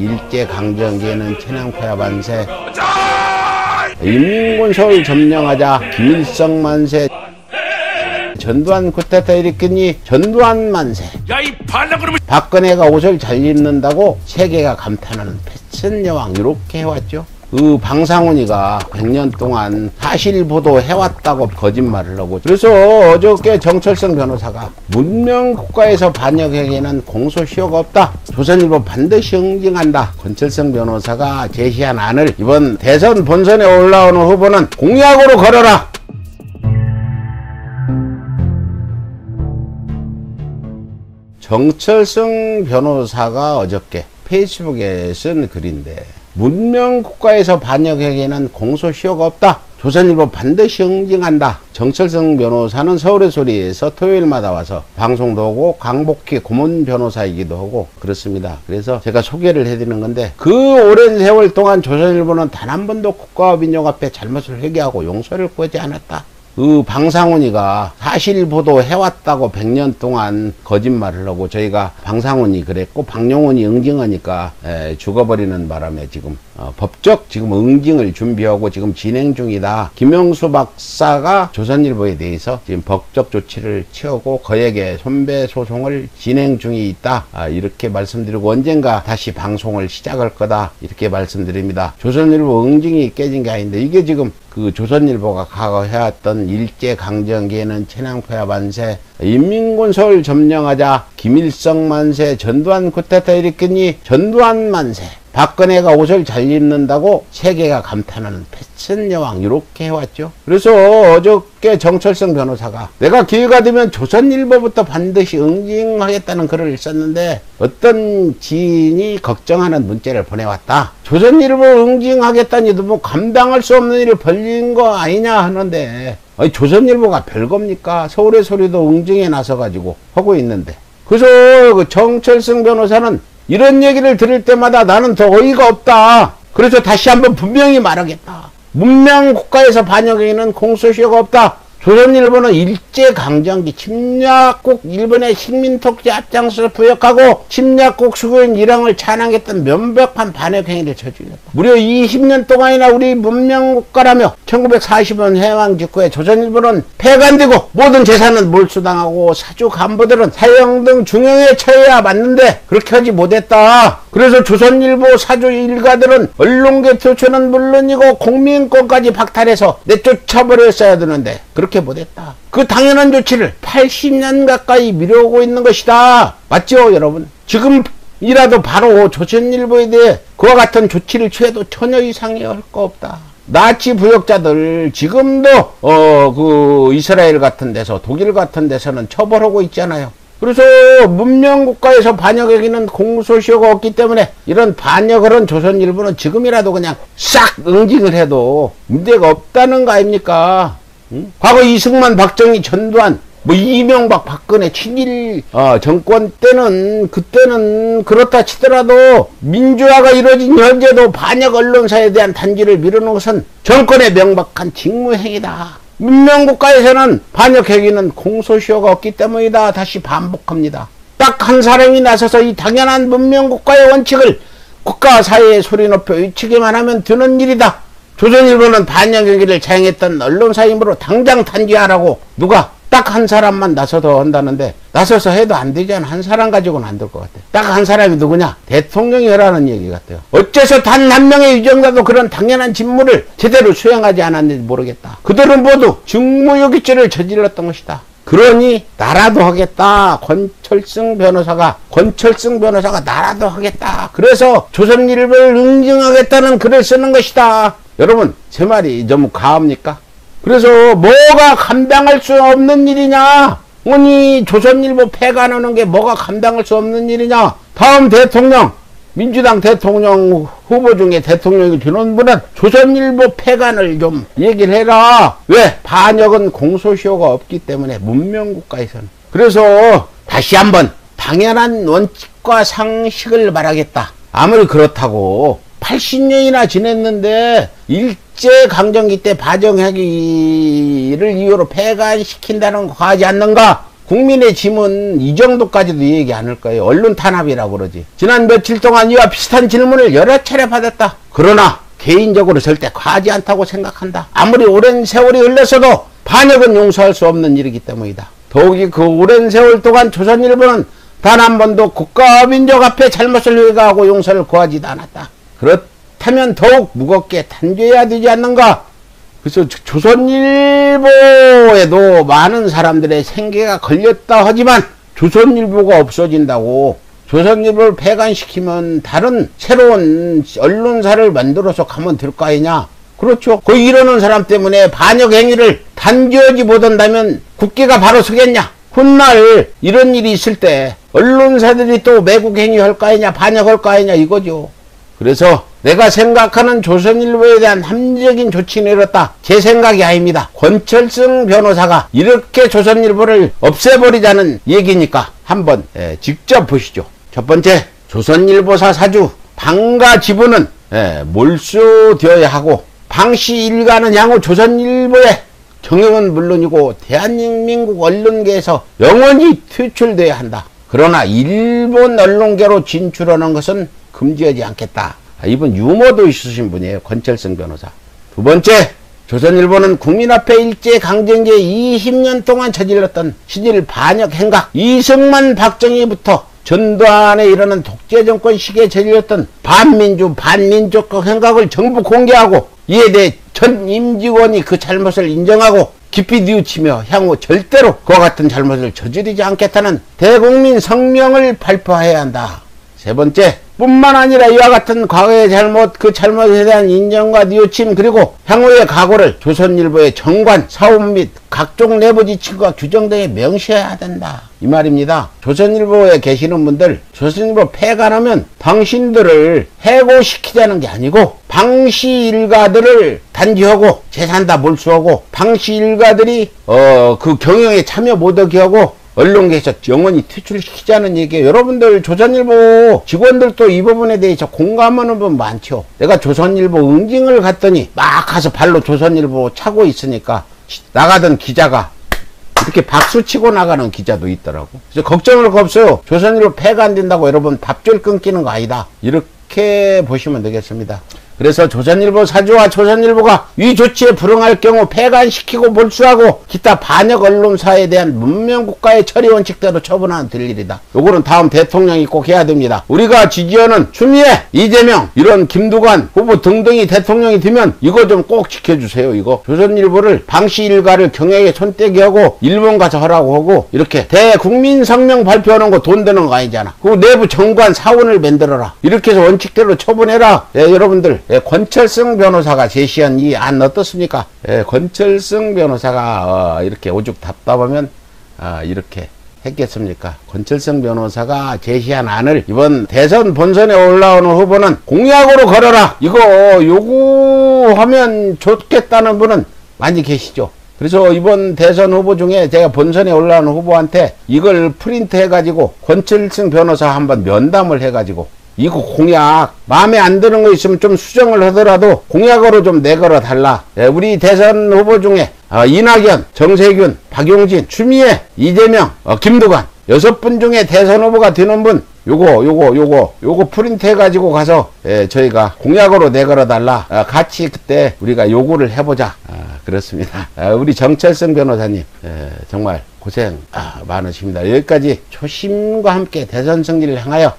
일제강점기에는 천황폐하 만세, 인민군 서울 점령하자 김일성 만세, 전두환 쿠데타 일으키니 전두환 만세. 야, 이 반란그놈을! 박근혜가 옷을 잘 입는다고 세계가 감탄하는 패션 여왕, 이렇게 해왔죠. 그 방상훈이가 100년 동안 사실보도 해왔다고 거짓말을 하고, 그래서 어저께 정철성 변호사가 문명국가에서 반역행위는 공소시효가 없다, 조선일보 반드시 응징한다. 권철성 변호사가 제시한 안을 이번 대선 본선에 올라오는 후보는 공약으로 걸어라. 정철성 변호사가 어저께 페이스북에 쓴 글인데, 문명국가에서 반역행위는 공소시효가 없다, 조선일보 반드시 응징한다. 정철성 변호사는 서울의 소리에서 토요일마다 와서 방송도 하고 강복희 고문 변호사이기도 하고 그렇습니다. 그래서 제가 소개를 해드리는 건데, 그 오랜 세월 동안 조선일보는 단 한 번도 국가와 민족 앞에 잘못을 회개하고 용서를 구하지 않았다. 그 방상훈이가 사실보도 해왔다고 100년 동안 거짓말을 하고, 저희가 방상훈이 그랬고 박용훈이 응징하니까 죽어버리는 바람에 지금 법적 지금 응징을 준비하고 지금 진행 중이다. 김영수 박사가 조선일보에 대해서 지금 법적 조치를 취하고 거액의 손배소송을 진행 중에 있다, 이렇게 말씀드리고, 언젠가 다시 방송을 시작할 거다, 이렇게 말씀드립니다. 조선일보 응징이 깨진 게 아닌데, 이게 지금 그 조선일보가 과거 해왔던 일제강점기에는 천황폐하 만세, 인민군 서울 점령하자 김일성 만세, 전두환 쿠데타 일으키니 전두환 만세, 박근혜가 옷을 잘 입는다고 세계가 감탄하는 패션 여왕, 이렇게 해왔죠. 그래서 어저께 정철성 변호사가 내가 기회가 되면 조선일보부터 반드시 응징하겠다는 글을 썼는데, 어떤 지인이 걱정하는 문자를 보내왔다. 조선일보 응징하겠다니도 뭐 감당할 수 없는 일을 벌린 거 아니냐 하는데, 아니, 조선일보가 별겁니까? 서울의 소리도 응징에 나서가지고 하고 있는데. 그래서 그 정철성 변호사는 이런 얘기를 들을 때마다 나는 더 어이가 없다. 그래서 다시 한번 분명히 말하겠다. 문명국가에서 반역행위는 공소시효가 없다. 조선일보는 일제강점기 침략국 일본의 식민독재 앞장서 부역하고 침략국 수고인 일왕을 찬양했던 명백한 반역행위를 저질렀다. 무려 20년 동안이나 우리 문명국가라며 1940년 해방 직후에 조선일보는 폐간되고 모든 재산은 몰수당하고 사주 간부들은 사형 등 중형에 처해야 맞는데 그렇게 하지 못했다. 그래서 조선일보 사주 일가들은 언론계 표처는 물론이고 국민권까지 박탈해서 내쫓아버렸어야 되는데 그렇게 못했다. 그 당연한 조치를 80년 가까이 미뤄오고 있는 것이다. 맞죠, 여러분? 지금이라도 바로 조선일보에 대해 그와 같은 조치를 취해도 전혀 이상이 할 거 없다. 나치 부역자들 지금도 그 이스라엘 같은 데서, 독일 같은 데서는 처벌하고 있잖아요. 그래서 문명국가에서 반역행위는 공소시효가 없기 때문에 이런 반역을 한 조선일보는 지금이라도 그냥 싹 응징을 해도 문제가 없다는 거 아닙니까? 응? 과거 이승만, 박정희, 전두환, 뭐 이명박, 박근혜 친일 정권 때는, 그때는 그렇다 치더라도 민주화가 이루어진 현재도 반역 언론사에 대한 단죄를 미루는 것은 정권의 명백한 직무행위다. 문명국가에서는 반역행위는 공소시효가 없기 때문이다. 다시 반복합니다. 딱 한 사람이 나서서 이 당연한 문명국가의 원칙을 국가와 사회에 소리 높여 외치기만 하면 되는 일이다. 조선일보는 반역행위를 자행했던 언론사이므로 당장 단죄하라고 누가 딱 한 사람만 나서서 한다는데, 나서서 해도 안 되잖아. 한 사람 가지고는 안 될 것 같아. 딱 한 사람이 누구냐? 대통령이 하라는 얘기 같아요. 어째서 단 한 명의 유정자도 그런 당연한 직무를 제대로 수행하지 않았는지 모르겠다. 그들은 모두 직무유기죄를 저질렀던 것이다. 그러니 나라도 하겠다. 권철성 변호사가 나라도 하겠다. 그래서 조선일보를 응징하겠다는 글을 쓰는 것이다. 여러분, 제 말이 너무 과합니까? 그래서 뭐가 감당할 수 없는 일이냐? 아니, 조선일보 폐간하는 게 뭐가 감당할 수 없는 일이냐? 다음 대통령, 민주당 대통령 후보 중에 대통령이 되는 분은 조선일보 폐간을 좀 얘기를 해라. 왜? 반역은 공소시효가 없기 때문에, 문명국가에서는. 그래서 다시 한번 당연한 원칙과 상식을 말하겠다. 아무리 그렇다고 80년이나 지냈는데 일제강점기 때 반역행위를 이유로 폐간시킨다는 거 하지 않는가? 국민의 짐은 이 정도까지도 얘기 안 할 거예요. 언론 탄압이라고 그러지. 지난 며칠 동안 이와 비슷한 질문을 여러 차례 받았다. 그러나 개인적으로 절대 과하지 않다고 생각한다. 아무리 오랜 세월이 흘렀어도 반역은 용서할 수 없는 일이기 때문이다. 더욱이 그 오랜 세월 동안 조선일보는 단 한 번도 국가와 민족 앞에 잘못을 회개하고 용서를 구하지도 않았다. 그렇다면 더욱 무겁게 단죄해야 되지 않는가? 그래서 조선일보에도 많은 사람들의 생계가 걸렸다 하지만 조선일보가 없어진다고, 조선일보를 폐간시키면 다른 새로운 언론사를 만들어서 가면 될 거 아니냐. 그렇죠. 그 이러는 사람 때문에 반역 행위를 단죄하지 못한다면 국회가 바로 서겠냐. 훗날 이런 일이 있을 때 언론사들이 또 매국 행위할 거 아니냐, 반역할 거 아니냐 이거죠. 그래서 내가 생각하는 조선일보에 대한 합리적인 조치를 내렸다. 제 생각이 아닙니다. 권철승 변호사가 이렇게 조선일보를 없애버리자는 얘기니까 한번 직접 보시죠. 첫 번째, 조선일보사 사주 방가 지분은 몰수되어야 하고, 방씨 일가는 향후 조선일보의 경영은 물론이고 대한민국 언론계에서 영원히 퇴출돼야 한다. 그러나 일본 언론계로 진출하는 것은 금지하지 않겠다. 이분 유머도 있으신 분이에요. 권철승 변호사. 두 번째, 조선일보는 국민 앞에 일제강점기에 20년 동안 저질렀던 신일 반역 행각, 이승만 박정희부터 전두환에 이르는 독재정권 시기에 저질렀던 반민주 반민족적 행각을 정부 공개하고, 이에 대해 전 임직원이 그 잘못을 인정하고 깊이 뉘우치며 향후 절대로 그와 같은 잘못을 저지르지 않겠다는 대국민 성명을 발표해야 한다. 세 번째, 뿐만 아니라 이와 같은 과거의 잘못, 그 잘못에 대한 인정과 뉘우침, 그리고 향후의 각오를 조선일보의 정관, 사업 및 각종 내부 지침과 규정 등에 명시해야 된다. 이 말입니다. 조선일보에 계시는 분들, 조선일보 폐간하면 당신들을 해고시키자는 게 아니고 방씨 일가들을 단죄하고 재산 다 몰수하고, 방씨 일가들이 그 경영에 참여 못하게 하고 언론계에서 영원히 퇴출시키자는 얘기예요. 여러분들 조선일보 직원들도 이 부분에 대해서 공감하는 분 많죠. 내가 조선일보 응징을 갔더니 막 가서 발로 조선일보 차고 있으니까 나가던 기자가 이렇게 박수치고 나가는 기자도 있더라고. 그래서 걱정할 거 없어요. 조선일보 폐가 안 된다고 여러분 밥줄 끊기는 거 아니다. 이렇게 보시면 되겠습니다. 그래서 조선일보 사주와 조선일보가 이 조치에 불응할 경우 폐간시키고 몰수하고 기타 반역 언론사에 대한 문명국가의 처리 원칙대로 처분하는 될 일이다. 요거는 다음 대통령이 꼭 해야 됩니다. 우리가 지지하는 추미애, 이재명, 이런 김두관 후보 등등이 대통령이 되면 이거 좀 꼭 지켜주세요. 이거 조선일보를 방씨 일가를 경영에 손떼기 하고 일본 가서 하라고 하고, 이렇게 대국민 성명 발표하는 거 돈 드는 거 아니잖아. 그 내부 정관 사원을 만들어라. 이렇게 해서 원칙대로 처분해라. 여러분들, 권철승 변호사가 제시한 이 안 어떻습니까? 권철승 변호사가 이렇게 오죽 답답하면 이렇게 했겠습니까? 권철승 변호사가 제시한 안을 이번 대선 본선에 올라오는 후보는 공약으로 걸어라. 이거 요구하면 좋겠다는 분은 많이 계시죠. 그래서 이번 대선 후보 중에 제가 본선에 올라오는 후보한테 이걸 프린트 해가지고 권철승 변호사 한번 면담을 해가지고 이거 공약 마음에 안 드는 거 있으면 좀 수정을 하더라도 공약으로 좀 내걸어 달라. 우리 대선 후보 중에 이낙연, 정세균, 박용진, 추미애, 이재명, 김두관 6분 중에 대선 후보가 되는 분 요거 프린트 해가지고 가서 저희가 공약으로 내걸어 달라. 같이 그때 우리가 요구를 해보자. 그렇습니다. 우리 정철승 변호사님 정말 고생 많으십니다. 여기까지 초심과 함께 대선 승리를 향하여